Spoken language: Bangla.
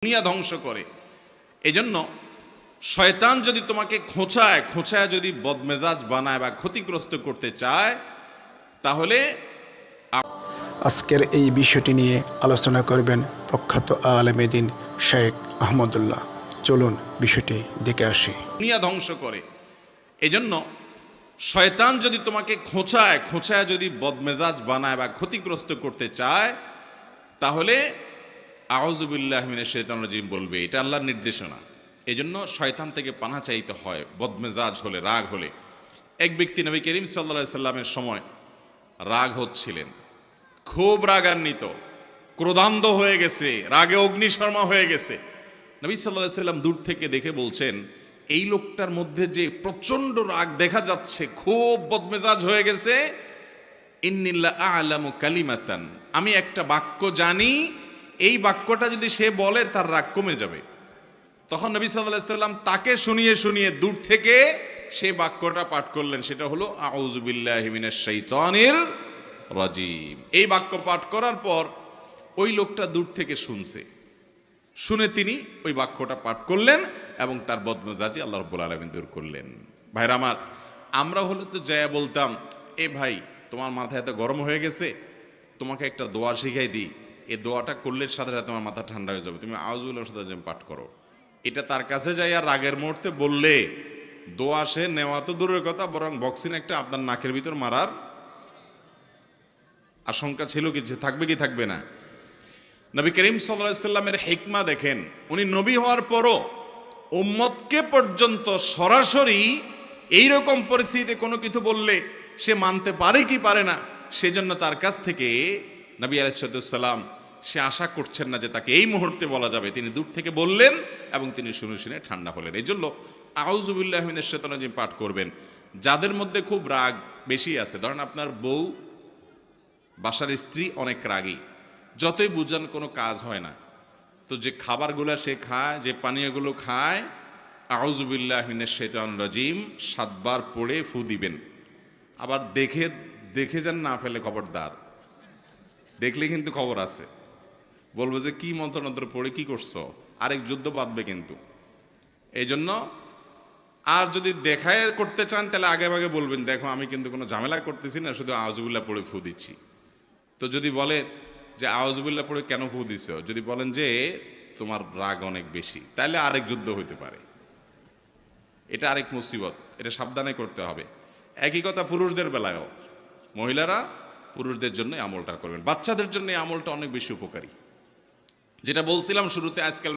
দুনিয়া ধ্বংস করে। এজন্য শয়তান যদি তোমাকে খোঁচায় যদি বদমেজাজ বানায় বা ক্ষতিগ্রস্ত করতে চায়, তাহলে আজকের এই বিষয়টি নিয়ে আলোচনা করবেন প্রখ্যাত আলেমে দ্বীন শেখ আহমদুল্লাহ। চলুন বিষয়টি দেখে আসি। দুনিয়া ধ্বংস করে। এজন্য শয়তান যদি তোমাকে খোঁচায় যদি বদমেজাজ বানায় বা ক্ষতিগ্রস্ত করতে চায়, তাহলে আউযু বিল্লাহি মিনাশ শাইতানির রাজিম বলবে। এটা আল্লাহর নির্দেশনা। এজন্য শয়তান থেকে পানাহ চাইতে হয় বদমেজাজ হলে, রাগ হলে। এক ব্যক্তি নবী করিম সাল্লাল্লাহু আলাইহি সাল্লামের সময় রাগ হচ্ছিলেন, খুব রাগান্বিত, ক্রোধান্ধ হয়ে গেছে, রাগে অগ্নিশর্মা হয়ে গেছে। নবী সাল্লাল্লাহু আলাইহি সাল্লাম দূর থেকে দেখে বলছেন, এই লোকটার মধ্যে যে প্রচন্ড রাগ দেখা যাচ্ছে, খুব বদমেজাজ হয়ে গেছে, ইন্নিল্লা আ'লামু কালিমাতান, আমি একটা বাক্য জানি, এই বাক্যটা যদি সে বলে তার রাগ কমে যাবে। তখন নবী সাল্লাল্লাহু আলাইহি সাল্লাম তাকে শুনিয়ে দূর থেকে সে বাক্যটা পাঠ করলেন। সেটা হলো আউযু বিল্লাহি মিনাশ শাইতানির রাজিম। এই বাক্য পাঠ করার পর ওই লোকটা দূর থেকে শুনে তিনি ওই বাক্যটা পাঠ করলেন এবং তার বদমেজাজি আল্লাহ রাব্বুল আলামিন দূর করলেন। ভাইরা আমার, আমরা হলে তো যায়া বলতাম, এ ভাই তোমার মাথা এত গরম হয়ে গেছে, তোমাকে একটা দোয়া শিখাই দিই, এই দোয়াটা করলে সাথে সাথে তোমার মাথা ঠান্ডা হয়ে যাবে, তুমি আউযু বিল্লাহি মিনাশ শাইতানির রাজিম পাঠ করো। এটা তার কাছে যাইয়া রাগের মুহূর্তে বললে দোয়া সে নেওয়া তো দূরের কথা, বরং বক্সিন একটা আপনার নাকের ভিতর মারার আশঙ্কা ছিল, কি থাকবে কি থাকবে না। নবী করিম সাল্লাল্লাহু আলাইহি সাল্লামের হিকমা দেখেন, উনি নবী হওয়ার পরও উম্মতকে পর্যন্ত সরাসরি এইরকম পরিস্থিতিতে কোনো কিছু বললে সে মানতে পারে কি পারে না, সেজন্য তার কাছ থেকে নবী আলাইহিস সালাম সে আশা করছেন না যে তাকে এই মুহূর্তে বলা যাবে। তিনি দূর থেকে বললেন এবং তিনি শুনে ঠান্ডা হলেন। এই জন্য আউযু বিল্লাহি মিনাশ শাইতানির রাজিম পাঠ করবেন। যাদের মধ্যে খুব রাগ বেশি আছে, ধরেন আপনার বউ, বাসার স্ত্রী অনেক রাগী, যতই বুঝান কোনো কাজ হয় না, তো যে খাবারগুলো সে খায়, যে পানীয়গুলো খায়, আউযু বিল্লাহি মিনাশ শাইতানির রাজিম 7 বার পড়ে ফু দিবেন। আবার দেখে যেন না ফেলে, খবরদার। দেখলে কিন্তু খবর আছে, বলবো যে কি মন্ত্র পড়ে কি করছো, আরেক যুদ্ধ বাঁধবে কিন্তু। এই জন্য আর যদি দেখায় করতে চান তাহলে আগে বলবেন, দেখো আমি কিন্তু কোনো ঝামেলা করতেছি না, শুধু আউযু বিল্লাহ পড়ে ফু দিচ্ছি। তো যদি বলে যে আউযু বিল্লাহ পড়ে কেন ফু দিছো, যদি বলেন যে তোমার রাগ অনেক বেশি, তাহলে আরেক যুদ্ধ হইতে পারে। এটা আরেক মুসিবত, এটা সাবধানে করতে হবে। একই কথা পুরুষদের বেলায়ও, মহিলারা পুরুষদের জন্য আমলটা করবেন, বাচ্চাদের জন্য এই আমলটা অনেক বেশি উপকারী। যেটা বলছিলাম শুরুতে, আজকাল